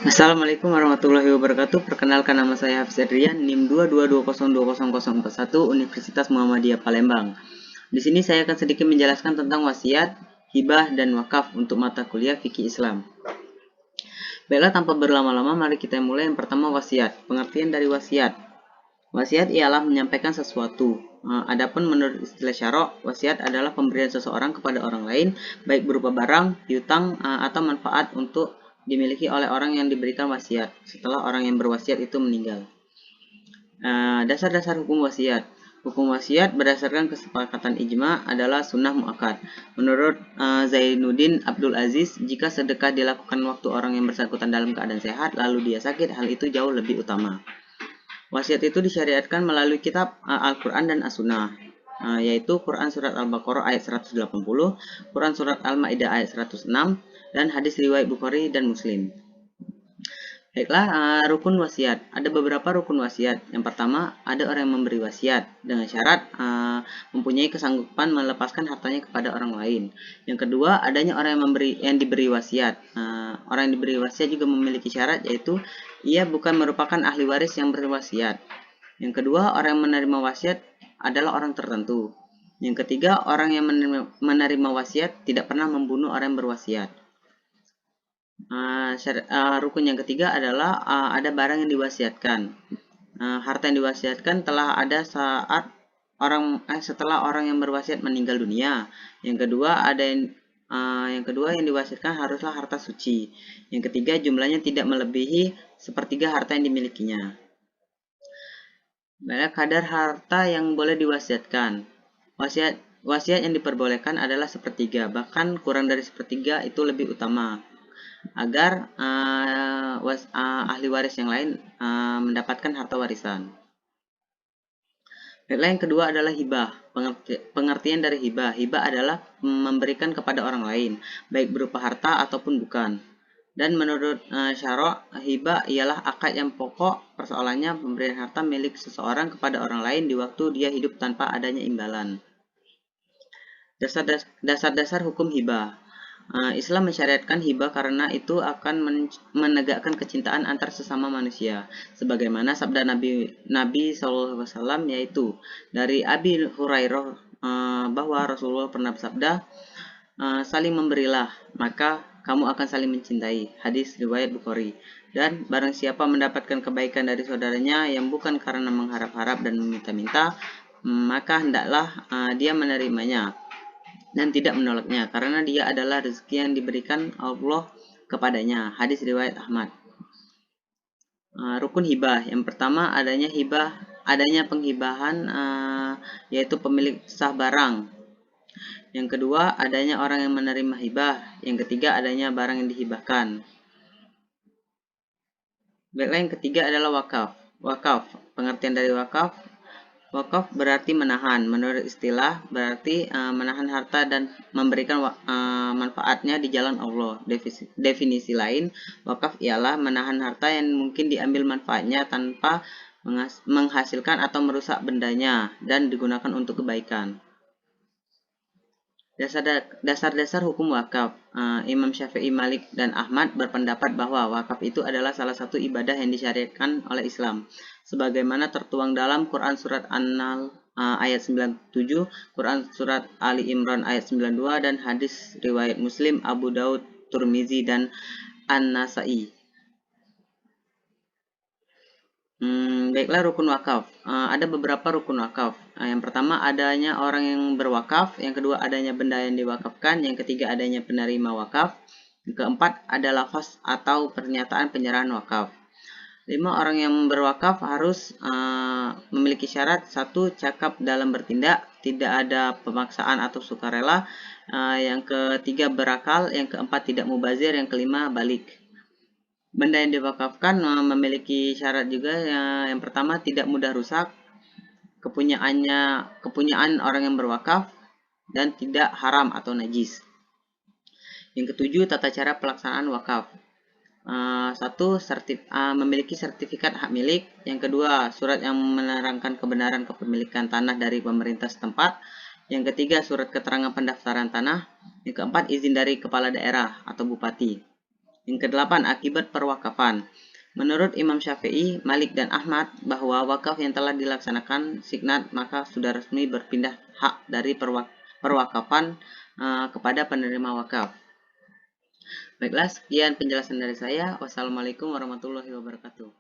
Assalamualaikum warahmatullahi wabarakatuh. Perkenalkan, nama saya Hafiz Adrian, NIM 222020041 Universitas Muhammadiyah Palembang. Di sini saya akan sedikit menjelaskan tentang wasiat, hibah, dan wakaf untuk mata kuliah fikih Islam. Baiklah, tanpa berlama-lama, mari kita mulai. Yang pertama, wasiat. Pengertian dari wasiat. Wasiat ialah menyampaikan sesuatu. Adapun menurut istilah syarok, wasiat adalah pemberian seseorang kepada orang lain, baik berupa barang, piutang, atau manfaat untuk dimiliki oleh orang yang diberikan wasiat setelah orang yang berwasiat itu meninggal. Dasar-dasar hukum wasiat. Hukum wasiat berdasarkan kesepakatan ijma adalah sunnah muakkad. Menurut Zainuddin Abdul Aziz, jika sedekah dilakukan waktu orang yang bersangkutan dalam keadaan sehat lalu dia sakit, hal itu jauh lebih utama. Wasiat itu disyariatkan melalui kitab Al-Quran dan As-Sunnah, yaitu Quran Surat Al-Baqarah ayat 180, Quran Surat Al-Ma'idah ayat 106, dan hadis riwayat Bukhari dan Muslim. Baiklah, rukun wasiat. Ada beberapa rukun wasiat. Yang pertama, ada orang yang memberi wasiat dengan syarat mempunyai kesanggupan melepaskan hartanya kepada orang lain. Yang kedua, adanya orang yang diberi wasiat. Orang yang diberi wasiat juga memiliki syarat, yaitu ia bukan merupakan ahli waris yang berwasiat. Yang kedua, orang yang menerima wasiat adalah orang tertentu. Yang ketiga, orang yang menerima wasiat tidak pernah membunuh orang yang berwasiat. Rukun yang ketiga adalah ada barang yang diwasiatkan. Harta yang diwasiatkan telah ada saat setelah orang yang berwasiat meninggal dunia. Yang kedua yang diwasiatkan haruslah harta suci. Yang ketiga, jumlahnya tidak melebihi sepertiga harta yang dimilikinya. Kadar harta yang boleh diwasiatkan. Wasiat yang diperbolehkan adalah sepertiga, bahkan kurang dari sepertiga itu lebih utama, agar ahli waris yang lain mendapatkan harta warisan. Yang kedua adalah hibah. Pengertian dari hibah. Hibah adalah memberikan kepada orang lain, baik berupa harta ataupun bukan. Dan menurut syarok, hibah ialah akad yang pokok persoalannya pemberian harta milik seseorang kepada orang lain di waktu dia hidup tanpa adanya imbalan. Dasar-dasar hukum hibah. Islam mensyariatkan hibah karena itu akan menegakkan kecintaan antar sesama manusia, sebagaimana sabda Nabi SAW, yaitu dari Abi Hurairah bahwa Rasulullah pernah bersabda, saling memberilah maka kamu akan saling mencintai. Hadis riwayat Bukhari. Dan barang siapa mendapatkan kebaikan dari saudaranya yang bukan karena mengharap-harap dan meminta-minta, maka hendaklah dia menerimanya dan tidak menolaknya, karena dia adalah rezeki yang diberikan Allah kepadanya. Hadis riwayat Ahmad. Rukun hibah. Yang pertama, adanya penghibahan, yaitu pemilik sah barang. Yang kedua, adanya orang yang menerima hibah. Yang ketiga, adanya barang yang dihibahkan. Baiklah, yang ketiga adalah wakaf. Pengertian dari wakaf berarti menahan. Menurut istilah berarti menahan harta dan memberikan manfaatnya di jalan Allah. Definisi lain, wakaf ialah menahan harta yang mungkin diambil manfaatnya tanpa menghasilkan atau merusak bendanya dan digunakan untuk kebaikan. Dasar-dasar hukum wakaf. Imam Syafi'i, Malik, dan Ahmad berpendapat bahwa wakaf itu adalah salah satu ibadah yang disyariatkan oleh Islam, sebagaimana tertuang dalam Quran Surat An-Nahl ayat 97, Quran Surat Ali Imran ayat 92, dan hadis riwayat Muslim, Abu Daud, Turmizi, dan An-Nasai. Baiklah, rukun wakaf. Ada beberapa rukun wakaf. Yang pertama, adanya orang yang berwakaf. Yang kedua, adanya benda yang diwakafkan. Yang ketiga, adanya penerima wakaf. Yang keempat, ada lafaz atau pernyataan penyerahan wakaf. 5. Orang yang berwakaf harus memiliki syarat. 1. Cakap dalam bertindak, tidak ada pemaksaan atau sukarela. Yang ketiga, berakal. Yang keempat, tidak mubazir. Yang kelima, balik. Benda yang diwakafkan memiliki syarat juga. Yang pertama, tidak mudah rusak, kepunyaan orang yang berwakaf, dan tidak haram atau najis. Yang ketujuh, tata cara pelaksanaan wakaf. 1. Memiliki sertifikat hak milik. Yang kedua, surat yang menerangkan kebenaran kepemilikan tanah dari pemerintah setempat. Yang ketiga, surat keterangan pendaftaran tanah. Yang keempat, izin dari kepala daerah atau bupati. Yang kedelapan, akibat perwakafan. Menurut Imam Syafi'i, Malik dan Ahmad bahwa wakaf yang telah dilaksanakan signat maka sudah resmi berpindah hak dari perwakafan kepada penerima wakaf. Baiklah, sekian penjelasan dari saya. Wassalamualaikum warahmatullahi wabarakatuh.